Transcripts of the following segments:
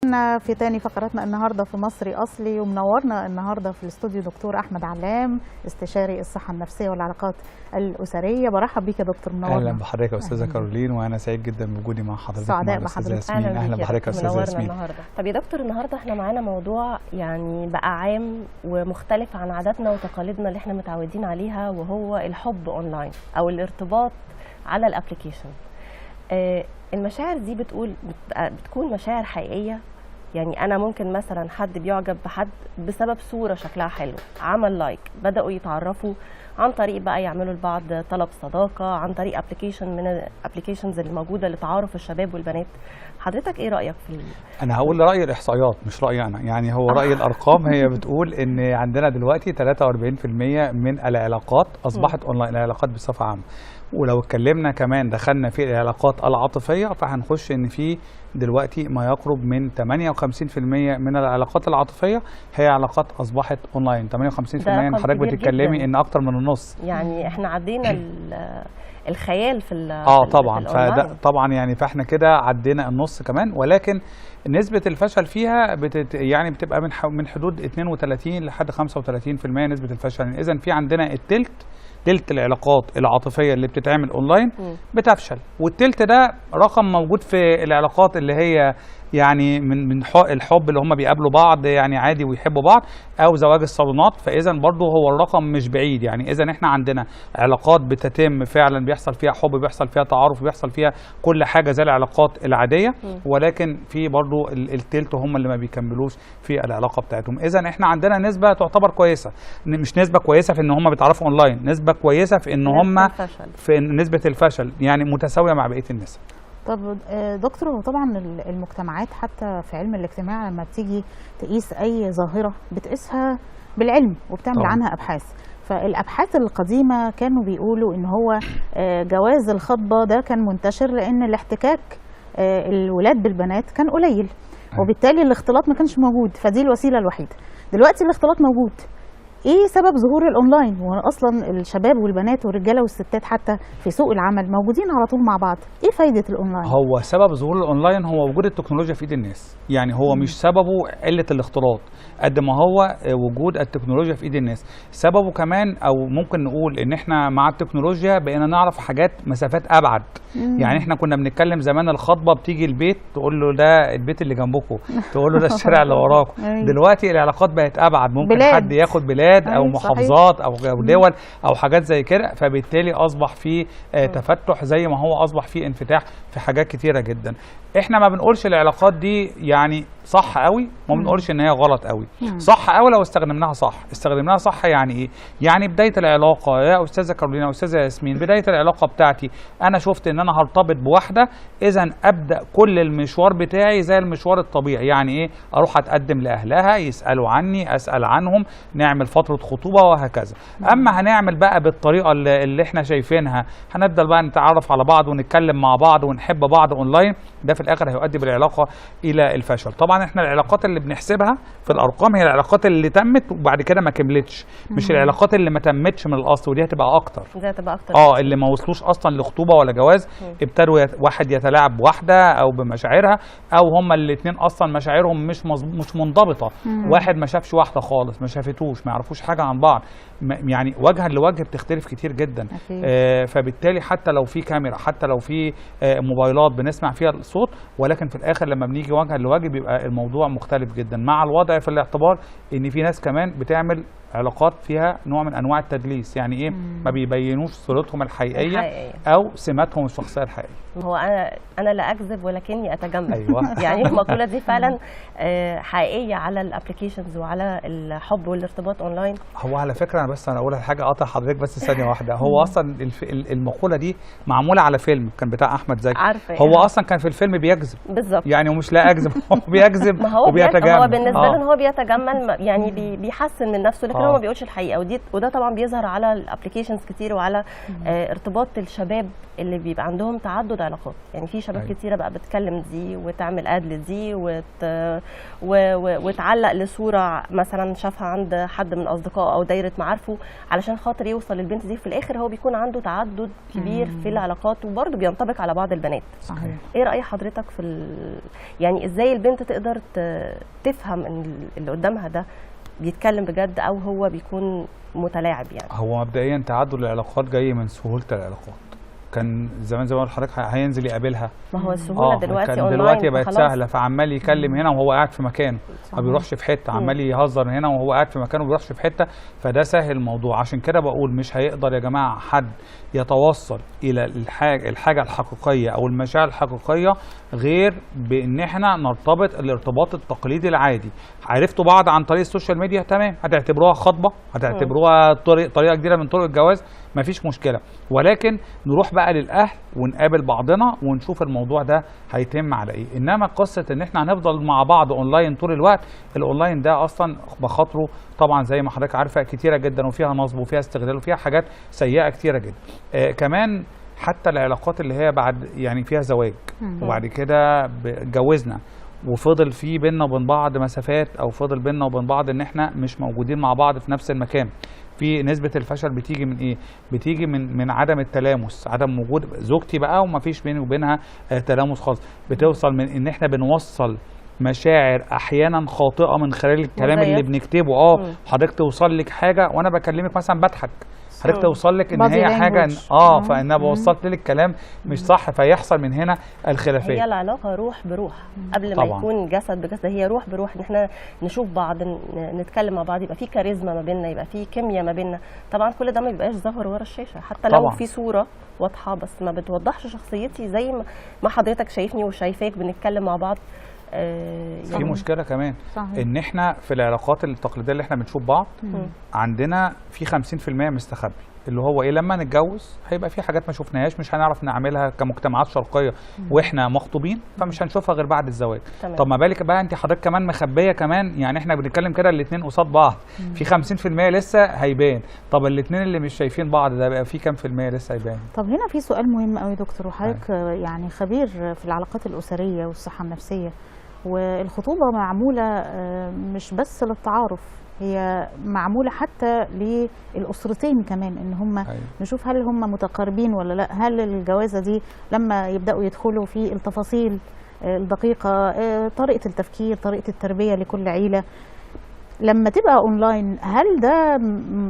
احنا في تاني فقراتنا النهارده في مصري اصلي، ومنورنا النهارده في الاستوديو دكتور احمد علام، استشاري الصحه النفسيه والعلاقات الاسريه. برحب بيك يا دكتور، منورنا. اهلا بحضرتك يا استاذه كارولين، وانا سعيد جدا بوجودي مع حضرتك. سعداء بحضرتك. اهلا بحضرتك يا استاذه ياسمين. طب يا دكتور، النهارده احنا معانا موضوع يعني بقى عام ومختلف عن عاداتنا وتقاليدنا اللي احنا متعودين عليها، وهو الحب اونلاين او الارتباط على الابلكيشن. المشاعر دي بتكون مشاعر حقيقية؟ يعني أنا ممكن مثلا حد بيعجب بحد بسبب صورة شكلها حلو، عمل لايك، بدأوا يتعرفوا عن طريق بقى يعملوا لبعض طلب صداقة عن طريق ابلكيشن من الابلكيشنز اللي موجودة لتعارف الشباب والبنات. حضرتك ايه رأيك في انا هقول رأي الاحصائيات مش رأيي انا، يعني هو رأي الارقام. هي بتقول ان عندنا دلوقتي 43% من العلاقات اصبحت اونلاين، العلاقات بصفة عامة. ولو اتكلمنا كمان دخلنا في العلاقات العاطفية، فهنخش ان في دلوقتي ما يقرب من 58% من العلاقات العاطفية هي علاقات اصبحت اونلاين. 58% حضرتك بتتكلمي ان اكتر من النص، يعني احنا عدينا الخيال في طبعا. فده طبعا يعني فاحنا كده عدينا النص كمان. ولكن نسبة الفشل فيها يعني بتبقى من حدود 32 لحد 35% نسبة الفشل. إذن في عندنا تلت العلاقات العاطفية اللي بتتعمل اونلاين بتفشل، والتلت ده رقم موجود في العلاقات اللي هي يعني من الحب اللي هم بيقابلوا بعض يعني عادي ويحبوا بعض، او زواج الصالونات. فاذا برضو هو الرقم مش بعيد. يعني اذا احنا عندنا علاقات بتتم فعلا بيحصل فيها حب، بيحصل فيها تعارف، بيحصل فيها كل حاجه زي العلاقات العاديه، ولكن في برضو التلت هم اللي ما بيكملوش في العلاقه بتاعتهم. اذا احنا عندنا نسبه تعتبر كويسه، مش نسبه كويسه في ان هم بيتعرفوا اونلاين، نسبه كويسه في ان هم في نسبه الفشل يعني متساويه مع بقيه النسب. طب دكتور، هو طبعا المجتمعات حتى في علم الاجتماع لما بتيجي تقيس اي ظاهره بتقيسها بالعلم وبتعمل طبعا عنها ابحاث. فالابحاث القديمه كانوا بيقولوا ان هو جواز الخطبه ده كان منتشر لان الاحتكاك الولاد بالبنات كان قليل، وبالتالي الاختلاط ما كانش موجود، فدي الوسيله الوحيده. دلوقتي الاختلاط موجود. ايه سبب ظهور الاونلاين؟ واصلا الشباب والبنات والرجاله والستات حتى في سوق العمل موجودين على طول مع بعض، ايه فايده الاونلاين؟ هو سبب ظهور الاونلاين هو وجود التكنولوجيا في ايد الناس. يعني هو مش سببه قله الاختلاط قد ما هو وجود التكنولوجيا في ايد الناس. سببه كمان او ممكن نقول ان احنا مع التكنولوجيا بقينا نعرف حاجات مسافات ابعد. يعني احنا كنا بنتكلم زمان الخطبه بتيجي البيت تقول له ده البيت اللي جنبكم، تقول له ده الشارع اللي وراكم. دلوقتي العلاقات بقت ابعد، ممكن بلاد. حد ياخد بلاد او محافظات او دول او حاجات زي كده، فبالتالي اصبح في تفتح زي ما هو اصبح في انفتاح في حاجات كتيره جدا. احنا ما بنقولش العلاقات دي يعني صح قوي، ما بنقولش ان هي غلط قوي. صح قوي لو استخدمناها صح. استخدمناها صح يعني ايه؟ يعني بدايه العلاقه يا استاذه كارولينا يا استاذه ياسمين، بدايه العلاقه بتاعتي انا شفت ان انا هرتبط بواحده، اذا ابدا كل المشوار بتاعي زي المشوار الطبيعي. يعني ايه؟ اروح اتقدم لاهلها، يسالوا عني، اسال عنهم، نعمل فتره خطوبه وهكذا. اما هنعمل بقى بالطريقه اللي احنا شايفينها، هنفضل بقى نتعرف على بعض ونتكلم مع بعض ونحب بعض اونلاين، ده في الاخر هيؤدي بالعلاقه الى الفشل. طبعا احنا العلاقات اللي بنحسبها في الارقام هي العلاقات اللي تمت وبعد كده ما كملتش، مش العلاقات اللي ما تمتش من الاصل، ودي هتبقى اكتر. اللي ما وصلوش اصلا لخطوبه ولا جواز، ابتدوا واحد يتلاعب بواحده او بمشاعرها، او هما الاثنين اصلا مشاعرهم مش منضبطه. واحد ما شافش واحده خالص، ما شافتوش، ما يعرفوش حاجه عن بعض، يعني وجها لوجه بتختلف كتير جدا. فبالتالي حتى لو في كاميرا، حتى لو في موبايلات بنسمع فيها الصوت، ولكن في الاخر لما بنيجي وجها لوجه بيبقى الموضوع مختلف جدا، مع الوضع في الاعتبار ان في ناس كمان بتعمل علاقات فيها نوع من انواع التدليس. يعني ايه؟ ما بيبينوش صورتهم الحقيقيه او سماتهم الشخصيه الحقيقيه. هو انا لا اكذب ولكني اتجمل. أيوة. يعني المقوله دي فعلا حقيقيه على الابلكيشنز وعلى الحب والارتباط اونلاين. هو على فكره انا اقول حاجه، اقطع حضرتك بس ثانيه واحده. هو اصلا المقوله دي معموله على فيلم كان بتاع احمد زكي. هو اصلا كان في الفيلم بيكذب بالظبط، يعني ومش لا اكذب، هو بيكذب وبيتجمل. هو بالنسبه له هو بيتجمل، يعني بيحسن من نفسه، لكن المشكله هو ما بيقولش الحقيقه، وده طبعا بيظهر على الابلكيشنز كتير وعلى ارتباط الشباب اللي بيبقى عندهم تعدد علاقات. يعني في شباب كتيره بقى بتكلم دي وتعمل اد لدي وتعلق لصوره مثلا شافها عند حد من اصدقائه او دايره معارفه علشان خاطر يوصل للبنت دي. في الاخر هو بيكون عنده تعدد كبير في العلاقات، وبرضه بينطبق على بعض البنات. صحيح. ايه راي حضرتك في يعني ازاي البنت تقدر تفهم ان اللي قدامها ده بيتكلم بجد او هو بيكون متلاعب؟ يعني هو مبدئيا تعدد العلاقات جاي من سهوله العلاقات. كان زمان زي ما قلت لحضرتك هينزل يقابلها، ما هو السهوله دلوقتي اونلاين، دلوقتي بقت سهله، فعمال يكلم هنا وهو قاعد في مكانه، ما بيروحش في حته، عمال يهزر هنا وهو قاعد في مكانه، ما بيروحش في حته، فده سهل الموضوع. عشان كده بقول مش هيقدر يا جماعه حد يتوصل الى الحاجه الحقيقيه او المشاعر الحقيقيه غير بان احنا نرتبط الارتباط التقليدي العادي. عرفتوا بعض عن طريق السوشيال ميديا، تمام، هتعتبروها خطبه، هتعتبروها طريقه جديده من طرق الجواز، مفيش مشكله، ولكن نروح بقى للاهل ونقابل بعضنا ونشوف الموضوع ده هيتم على ايه. انما قصه ان احنا هنفضل مع بعض اونلاين طول الوقت، الاونلاين ده اصلا مخاطره طبعا زي ما حضرتك عارفه كتيره جدا، وفيها نصب وفيها استغلال وفيها حاجات سيئه كتيره جدا. كمان حتى العلاقات اللي هي بعد يعني فيها زواج وبعد كده اتجوزنا وفضل في بيننا وبين بعض مسافات، او فضل بيننا وبين بعض ان احنا مش موجودين مع بعض في نفس المكان، في نسبة الفشل بتيجي من ايه؟ بتيجي من عدم التلامس، عدم وجود زوجتي بقى وما فيش بيني وبينها تلامس خالص. بتوصل من ان احنا بنوصل مشاعر احيانا خاطئة من خلال الكلام اللي بنكتبه. حضرتك توصل لك حاجة وانا بكلمك مثلا بضحك، حضرتك توصل لك ان هي حاجه فانا بوصلت لك كلام مش صح، فيحصل من هنا الخلافيه. هي العلاقه روح بروح قبل ما يكون جسد بجسد، هي روح بروح، ان احنا نشوف بعض، نتكلم مع بعض، يبقى في كاريزما ما بيننا، يبقى في كيمياء ما بيننا. طبعا كل ده ما بيبقاش ظاهر ورا الشاشه، حتى لو في صوره واضحه بس ما بتوضحش شخصيتي زي ما حضرتك شايفني وشايفاك بنتكلم مع بعض. في مشكله كمان ان احنا في العلاقات التقليديه اللي احنا بنشوف بعض عندنا في 50% مستخبي، اللي هو ايه؟ لما نتجوز هيبقى في حاجات ما شفناهاش مش هنعرف نعملها كمجتمعات شرقيه واحنا مخطوبين، فمش هنشوفها غير بعد الزواج. طب ما بالك بقى انت حضرتك كمان مخبيه كمان، يعني احنا بنتكلم كده الاثنين قصاد بعض، في 50% لسه هيبان. طب الاثنين اللي مش شايفين بعض ده بقى في كام في المية لسه هيبان؟ طب هنا في سؤال مهم قوي دكتور، وحضرتك يعني خبير في العلاقات الاسريه والصحه النفسيه، والخطوبه معموله مش بس للتعارف، هي معموله حتى للاسرتين كمان، ان هم نشوف هل هم متقاربين ولا لا، هل الجوازه دي لما يبداوا يدخلوا في التفاصيل الدقيقه، طريقه التفكير، طريقه التربيه لكل عيله، لما تبقى اونلاين هل ده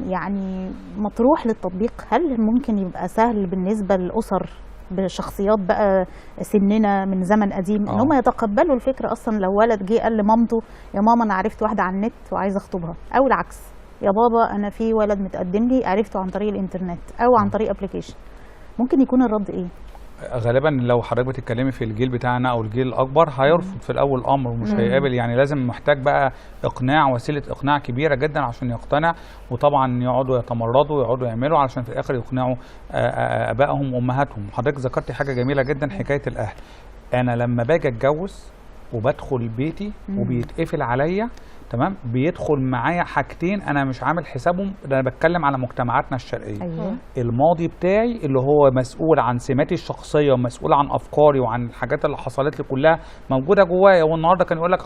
يعني مطروح للتطبيق؟ هل ممكن يبقى سهل بالنسبه للاسر بشخصيات بقى سننا من زمن قديم ان هم يتقبلوا الفكره اصلا؟ لو ولد جه قال لمامته يا ماما انا عرفت واحده على النت وعايزه اخطبها، او العكس يا بابا انا في ولد متقدم لي عرفته عن طريق الانترنت او عن طريق ابلكيشن، ممكن يكون الرد ايه؟ غالبا لو حضرتك بتتكلمي في الجيل بتاعنا او الجيل الاكبر هيرفض في الاول الامر ومش هيقابل، يعني لازم محتاج بقى اقناع، وسيله اقناع كبيره جدا عشان يقتنع، وطبعا يقعدوا يتمردوا ويقعدوا يعملوا علشان في الاخر يقنعوا ابائهم وامهاتهم. حضرتك ذكرتي حاجه جميله جدا، حكايه الاهل. انا لما باجي اتجوز وبدخل بيتي وبيتقفل عليا، تمام، بيدخل معايا حاجتين انا مش عامل حسابهم، ده انا بتكلم على مجتمعاتنا الشرقيه. الماضي بتاعي اللي هو مسؤول عن سماتي الشخصيه ومسؤول عن افكاري وعن الحاجات اللي حصلت لي كلها موجوده جوايا، والنهارده كان يقول لك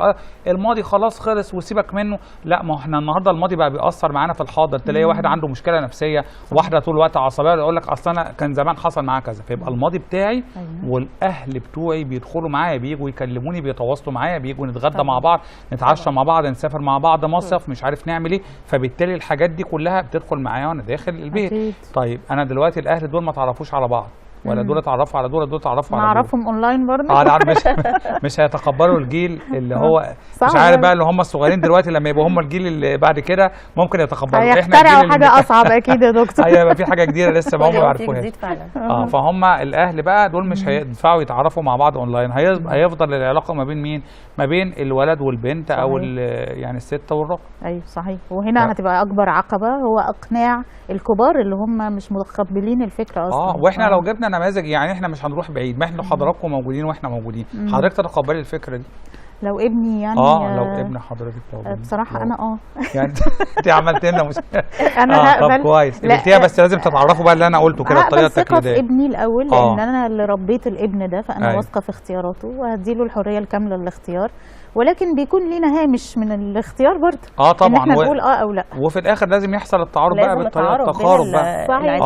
الماضي خلاص خلص وسيبك منه. لا، ما احنا النهارده الماضي بقى بيأثر معانا في الحاضر. تلاقي واحد عنده مشكله نفسيه، واحده طول الوقت عصبيه، يقول لك اصل انا كان زمان حصل معايا كذا، فيبقى الماضي بتاعي والاهل بتوعي بيدخلوا معايا، بييجوا يكلموني، بيتواصلوا معايا، بييجوا نتغدى مع بعض، نتعشى مع بعض، نسافر مع بعض مصيف، مش عارف نعمل ايه، فبالتالي الحاجات دي كلها بتدخل معايا وانا داخل البيت. طيب انا دلوقتي الاهل دول ما تعرفوش على بعض، ولا دول اتعرفوا على دول اتعرفوا على دول، نعرفهم اونلاين برضه. لا مش هيتقبلوا الجيل اللي هو مش عارف بقى، اللي هم الصغيرين دلوقتي لما يبقوا هم الجيل اللي بعد كده ممكن يتقبلوا. احنا الجيل حاجه اصعب اكيد يا دكتور. هيبقى في حاجه جديده لسه ما هم ما يعرفوهاش. فهم الاهل بقى دول مش هيدفعوا يتعرفوا مع بعض اونلاين، هيفضل العلاقه ما بين مين؟ ما بين الولد والبنت، او يعني الست والراجل. ايوه صحيح. وهنا هتبقى اكبر عقبه هو اقناع الكبار اللي هم مش متقبلين الفكره اصلا. واحنا لو جبنا نماذج، يعني احنا مش هنروح بعيد، ما احنا حضراتكم موجودين واحنا موجودين، حضرتك تتقبلي الفكره دي؟ لو ابني يعني لو ابن حضرتك بصراحه انا يعني انت عملت لنا انا هقبل. طب كويس قلتيها، بس لازم تتعرفوا بقى اللي انا قلته كده الطريقه التقليديه. ثقه في ابني الاول، لان انا اللي ربيت الابن ده، فانا واثقه في اختياراته وهديله الحريه الكامله للاختيار، ولكن بيكون لينا هامش من الاختيار برضه طبعا، ان احنا نقول او لا. وفي الاخر لازم يحصل التعارف بقى بالطريقه التقارب بقى. صحيح.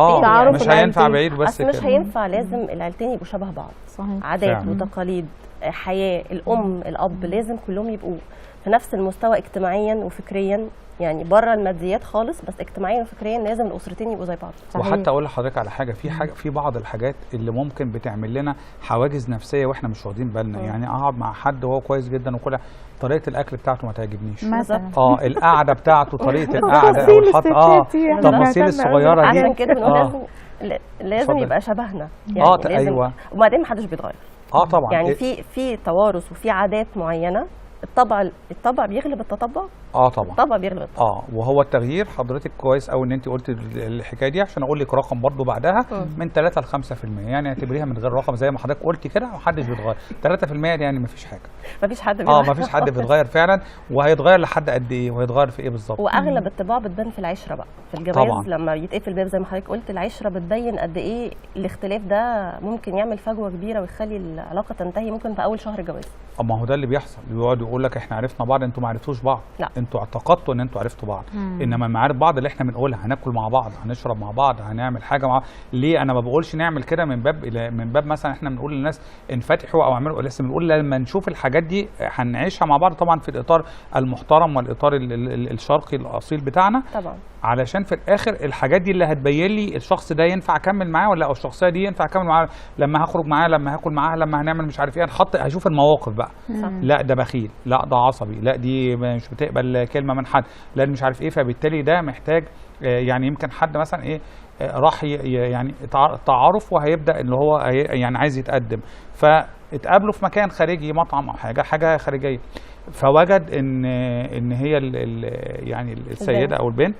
مش هينفع بعيد بس مش هينفع، لازم العيلتين يبقوا شبه بعض. صحيح. عادات وتقاليد، حياه، الام الاب لازم كلهم يبقوا في نفس المستوى اجتماعيا وفكريا، يعني بره الماديات خالص، بس اجتماعيا وفكريا لازم الاسرتين يبقوا زي بعض. وحتى اقول لحضرتك على حاجه، في بعض الحاجات اللي ممكن بتعمل لنا حواجز نفسيه واحنا مش واخدين بالنا. يعني اقعد مع حد وهو كويس جدا وكل طريقه الاكل بتاعته ما تعجبنيش مثلا، القعده بتاعته، طريقه القعده او الحط التفاصيل الصغيره دي. عشان كده بنقول لازم يبقى شبهنا يعني. لازم. ايوه. وبعدين ما حدش بيتغير. طبعا يعني في توارث وفي عادات معينه، الطبع بيغلب التطبع. طبعا الطبع بيغلب التطبع. وهو التغيير، حضرتك كويس قوي ان انت قلت الحكايه دي، عشان اقول لك رقم برضو بعدها من 3 ل 5%، يعني اعتبريها من غير رقم زي ما حضرتك قلتي كده، محدش بيتغير. 3% دي يعني مفيش حاجه، مفيش حد بيتغير. مفيش حد بيتغير فعلا. وهيتغير لحد قد ايه، وهيتغير في ايه بالظبط؟ واغلب الطباع بتبان في العشره بقى، في الجواز طبعا. لما يتقفل الباب زي ما حضرتك قلت، العشره بتبين قد ايه الاختلاف ده ممكن يعمل فجوه كبيره ويخلي العلاقه تنتهي ممكن في اول شهر جواز. ما هو ده اللي بيحصل، بيقعد يقول لك احنا عرفنا بعض، انتوا ما عرفتوش بعض. لا، انتوا اعتقدتوا ان انتوا عرفتوا بعض. انما المعارف بعض اللي احنا بنقولها، هناكل مع بعض، هنشرب مع بعض، هنعمل حاجه مع بعض. ليه انا ما بقولش نعمل كده من باب مثلا احنا بنقول للناس انفتحوا او اعملوا، لسه بنقول لما نشوف الحاجات دي هنعيشها مع بعض، طبعا في الاطار المحترم والاطار الشرقي الاصيل بتاعنا طبعا، علشان في الاخر الحاجات دي اللي هتبين لي الشخص ده ينفع اكمل معاه ولا، او الشخصيه دي ينفع اكمل معاه لما هخرج معاه، لما هاكل معاه، لما هنعمل مش عارف ايه. هشوف المواقف بقى. لا ده بخيل، لا ده عصبي، لا دي مش بتقبل كلمه من حد، لا مش عارف ايه. فبالتالي ده محتاج يعني يمكن حد مثلا ايه راح يعني تعارف وهيبدا اللي هو يعني عايز يتقدم، فاتقابلوا في مكان خارجي، مطعم او حاجه خارجيه، فوجد ان هي يعني السيده او البنت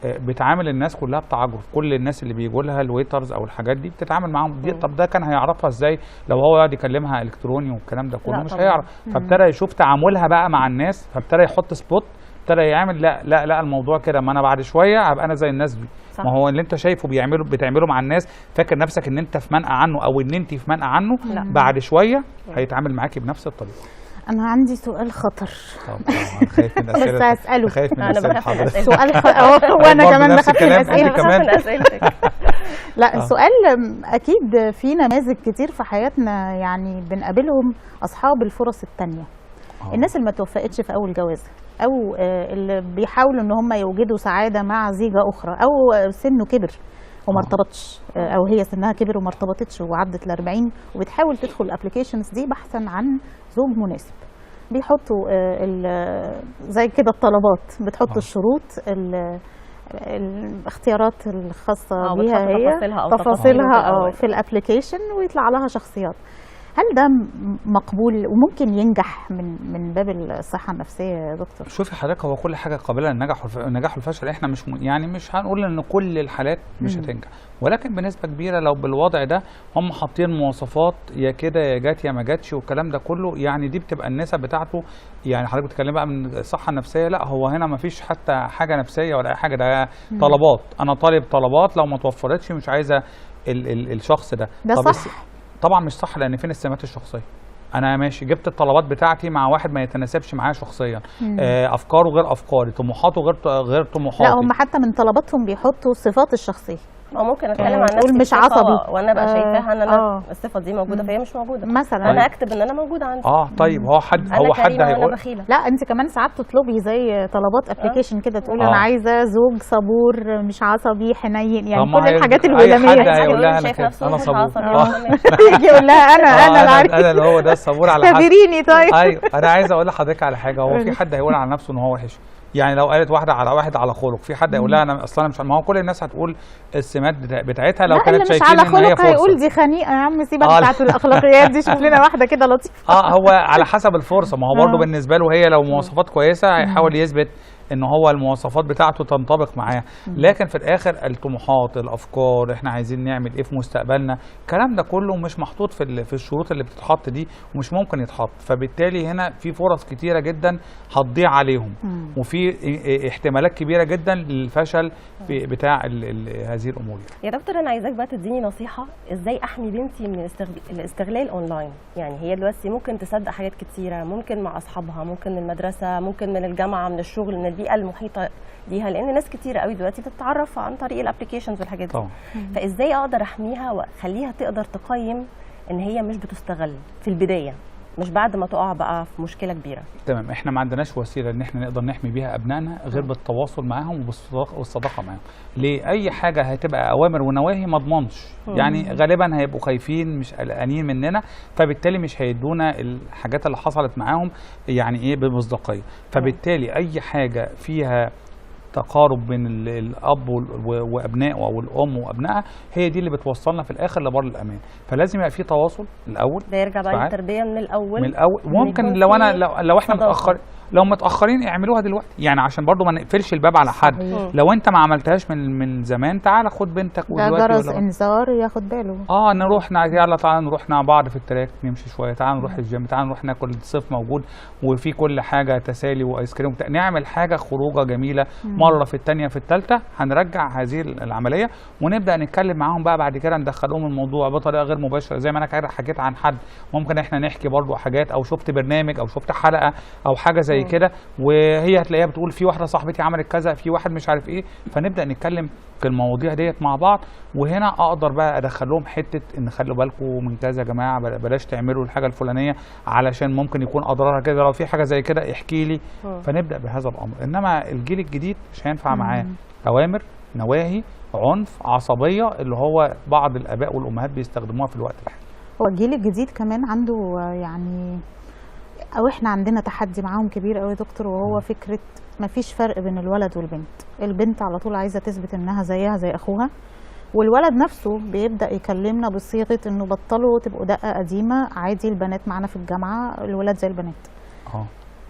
بتعامل الناس كلها بتعجرف. كل الناس اللي بيجوا لها الويترز او الحاجات دي بتتعامل معاهم دي. طب ده كان هيعرفها ازاي لو هو يقعد يكلمها الكتروني والكلام ده كله؟ مش هيعرف. فابتدى يشوف تعاملها بقى مع الناس، فابتدى يحط سبوت، ابتدى يعمل لا الموضوع كده، ما انا بعد شويه هبقى انا زي الناس دي. ما هو اللي انت شايفه بتعمله مع الناس، فاكر نفسك ان انت في منأى عنه او ان انت في منأى عنه. بعد شويه هيتعامل معاكي بنفس الطريقه. أنا عندي سؤال خطر. طبعا خايف من أسئلة. بس هسأله. خايف من أسئلة حضرتك. سؤال وأنا كمان بخاف من أسئلتك. لا السؤال أكيد في نماذج كتير في حياتنا يعني بنقابلهم، أصحاب الفرص التانية. الناس اللي ما توفقتش في أول جوازها، أو اللي بيحاولوا إن هم يوجدوا سعادة مع زيجة أخرى، أو سنه كبر وما ارتبطش، او هي سنها كبر وما ارتبطتش وعدت ال40 وبتحاول تدخل الابلكيشنز دي بحثا عن زوج مناسب. بيحطوا زي كده الطلبات، بتحط الشروط، الاختيارات الخاصه بيها هي تفاصيلها في الابلكيشن، ويطلع لها شخصيات. هل ده مقبول وممكن ينجح من باب الصحه النفسيه يا دكتور؟ شوفي حضرتك، هو كل حاجه قابله للنجاح والفشل. احنا مش هنقول ان كل الحالات مش هتنجح، ولكن بنسبه كبيره لو بالوضع ده هم حاطين مواصفات يا كده يا جات يا ما جاتش والكلام ده كله، يعني دي بتبقى النسب بتاعته. يعني حضرتك بتتكلم بقى من الصحه النفسيه، لا هو هنا ما فيش حتى حاجه نفسيه ولا اي حاجه، ده طلبات. انا طالب طلبات، لو ما توفرتش مش عايزه الشخص ده. ده صح؟ طبعا مش صح، لان فين السمات الشخصيه؟ انا ماشي جبت الطلبات بتاعتي مع واحد ما يتناسبش معايا شخصيا، افكاره غير افكاري، طموحاته غير طموحاتي. لا هم حتى من طلباتهم بيحطوا الصفات الشخصيه. ممكن اتكلم عن نفسي مش عصبي وانا ابقى شايفاها ان انا الصفه دي موجوده فهي مش موجوده مثلا. انا اكتب ان انا موجوده عندي. طيب هو حد هيقول لا انت كمان ساعات تطلبي زي طلبات ابلكيشن كده، تقول انا عايزه زوج صبور مش عصبي حنين، يعني كل الحاجات الولاميه. حد هيقول لها انا صبور، يجي يقول لها انا اللي هو ده الصبور على حد. اختبريني طيب. ايوه انا عايز اقول لحضرتك على حاجه، هو في حد هيقول على نفسه ان هو وحش؟ يعني لو قالت واحده على واحد على خلق، في حد هيقول لها انا اصلا مش، ما هو كل الناس هتقول السمات بتاعتها لو كانت شايفين ان هي فرصه. هيقول دي خنيقه يا عم، سيبك بتاعت الاخلاقيات دي، شوف لنا واحده كده لطيفه. هو على حسب الفرصه، ما هو برضه بالنسبه له هي لو مواصفات كويسه هيحاول يثبت ان هو المواصفات بتاعته تنطبق معاه، لكن في الاخر الطموحات، الافكار، احنا عايزين نعمل ايه في مستقبلنا، الكلام ده كله مش محطوط في الشروط اللي بتتحط دي، ومش ممكن يتحط. فبالتالي هنا في فرص كتيره جدا هتضيع عليهم، وفي احتمالات كبيره جدا للفشل بتاع هذه الامور. يا دكتور انا عايزاك بقى تديني نصيحه ازاي احمي بنتي من الاستغلال اونلاين. يعني هي دلوقتي ممكن تصدق حاجات كتيره، ممكن مع اصحابها، ممكن من المدرسه، ممكن من الجامعه، من الشغل، من البيئه المحيطه ليها، لان ناس كتيره قوي دلوقتي بتتعرف عن طريق الابلكيشنز والحاجات دي. فازاي اقدر احميها واخليها تقدر تقيم ان هي مش بتستغل في البدايه، مش بعد ما تقع بقى في مشكله كبيره؟ تمام، احنا ما عندناش وسيله ان احنا نقدر نحمي بيها ابنائنا غير بالتواصل معاهم والصداقه معاهم. ليه؟ اي حاجه هتبقى اوامر ونواهي ما اضمنش، يعني غالبا هيبقوا خايفين مش قلقانين مننا، فبالتالي مش هيدونا الحاجات اللي حصلت معاهم يعني ايه بمصداقيه. فبالتالي اي حاجه فيها تقارب بين الاب وابنائه او الام وابنائها هي دي اللي بتوصلنا في الاخر لبر الامان. فلازم يبقى في تواصل الاول، ده يرجع بقى للتربيه من الاول. ممكن لو احنا متاخرين اعملوها دلوقتي، يعني عشان برضو ما نقفلش الباب على حد. لو انت ما عملتهاش من زمان، تعالى خد بنتك ودلوقتي جرس انذار ياخد باله. نروح يلا تعالى نروح مع بعض في التراك، نمشي شويه، تعالى نروح الجيم، تعالى نروح ناكل، الصيف موجود وفي كل حاجه تسالي وايس كريم، نعمل حاجه خروجه جميله مره في الثانيه في الثالثه، هنرجع هذه العمليه ونبدا نتكلم معاهم بقى بعد كده، ندخلهم الموضوع بطريقه غير مباشره. زي ما انا كده حكيت عن حد، ممكن احنا نحكي برضو حاجات، او شفت برنامج او شفت حلقه او حاجه زي كده، وهي هتلاقيها بتقول في واحده صاحبتي عملت كذا، في واحد مش عارف ايه، فنبدا نتكلم في المواضيع ديت مع بعض. وهنا اقدر بقى ادخل لهم حته ان خلوا بالكم من كذا يا جماعه، بلاش تعملوا الحاجه الفلانيه علشان ممكن يكون اضرارها كده، لو في حاجه زي كده احكي لي. فنبدا بهذا الامر. انما الجيل الجديد مش هينفع معاه اوامر، نواهي، عنف، عصبيه، اللي هو بعض الاباء والامهات بيستخدموها في الوقت الحالي. هو الجيل الجديد كمان عنده يعني، او احنا عندنا تحدي معاهم كبير قوي يا دكتور، وهو فكره ما فيش فرق بين الولد والبنت. البنت على طول عايزه تثبت انها زيها زي اخوها، والولد نفسه بيبدا يكلمنا بصيغه انه بطلوا تبقوا دقه قديمه، عادي البنات معانا في الجامعه، الولاد زي البنات.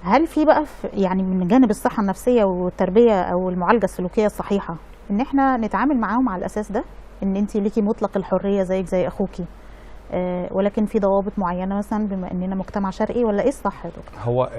هل في بقى يعني من جانب الصحه النفسيه والتربيه او المعالجه السلوكيه الصحيحه ان احنا نتعامل معاهم على الاساس ده، ان انت ليكي مطلق الحريه زيك زي اخوكي، ولكن في ضوابط معينه مثلا بما اننا مجتمع شرقي، ولا ايه الصح يا دكتور؟ هو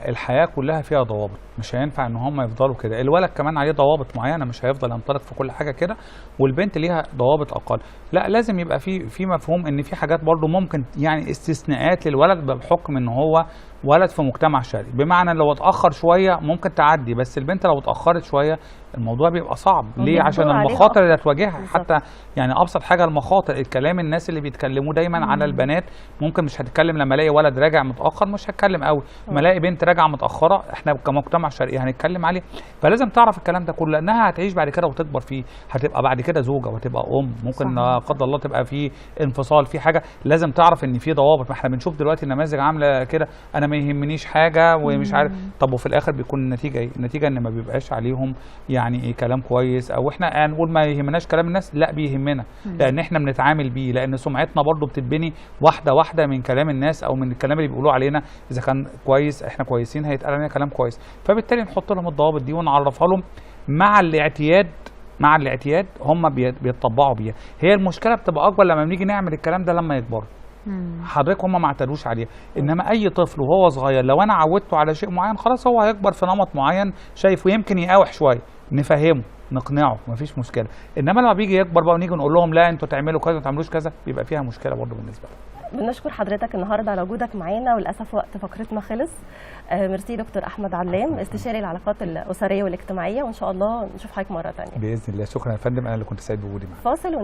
الحياه كلها فيها ضوابط، مش هينفع ان هم يفضلوا كده. الولد كمان عليه ضوابط معينه، مش هيفضل ينطلق في كل حاجه كده، والبنت ليها ضوابط اقل. لا، لازم يبقى في مفهوم ان في حاجات برضو ممكن يعني استثناءات للولد بحكم ان هو ولد في مجتمع شرقي، بمعنى لو اتاخر شويه ممكن تعدي، بس البنت لو اتاخرت شويه الموضوع بيبقى صعب. ليه؟ عشان المخاطر اللي هتواجهها. حتى يعني ابسط حاجه المخاطر، الكلام، الناس اللي بيتكلموا دايما على البنات، ممكن مش هتتكلم لما الاقي ولد راجع متاخر، مش هتكلم قوي. لما الاقي بنت راجعه متاخره، احنا كمجتمع شرقي هنتكلم عليه. فلازم تعرف الكلام ده كله، لانها هتعيش بعد كده وتكبر فيه، هتبقى بعد كده زوجه وهتبقى ام، ممكن لا قدر الله تبقى في انفصال في حاجه. لازم تعرف ان في ضوابط. ما احنا بنشوف دلوقتي نماذج عامله كده، انا ما يهمنيش حاجه ومش عارف. طب وفي الاخر بيكون النتيجه ايه؟ النتيجه ان ما بيبقاش عليهم يعني ايه كلام كويس، او احنا نقول ما يهمناش كلام الناس، لا بيهمنا، لان احنا بنتعامل بيه، لان سمعتنا برضو بتتبني واحده واحده من كلام الناس او من الكلام اللي بيقولوه علينا. اذا كان كويس احنا كويسين هيتقال علينا كلام كويس، فبالتالي نحط لهم الضوابط دي ونعرفها لهم مع الاعتياد هم بيتطبعوا بيها. هي المشكله بتبقى اكبر لما بنيجي نعمل الكلام ده لما يكبروا. حضرتك هم ما اعتادوش عليه. انما اي طفل وهو صغير لو انا عودته على شيء معين، خلاص هو هيكبر في نمط معين شايفه، يمكن يقاوح شويه، نفهمه نقنعه مفيش مشكله. انما لما بيجي يكبر بقى ونيجي نقول لهم لا انتوا تعملوا كذا ما تعملوش كذا، بيبقى فيها مشكله برضه بالنسبه لنا. بنشكر حضرتك النهارده على وجودك معانا، وللاسف وقت فقرتنا خلص. ميرسي دكتور احمد علام، استشاري العلاقات الاسريه والاجتماعيه، وان شاء الله نشوف حضرتك مره ثانيه باذن الله. شكرا يا فندم، انا اللي كنت سعيد بوجودي معاك. فاصل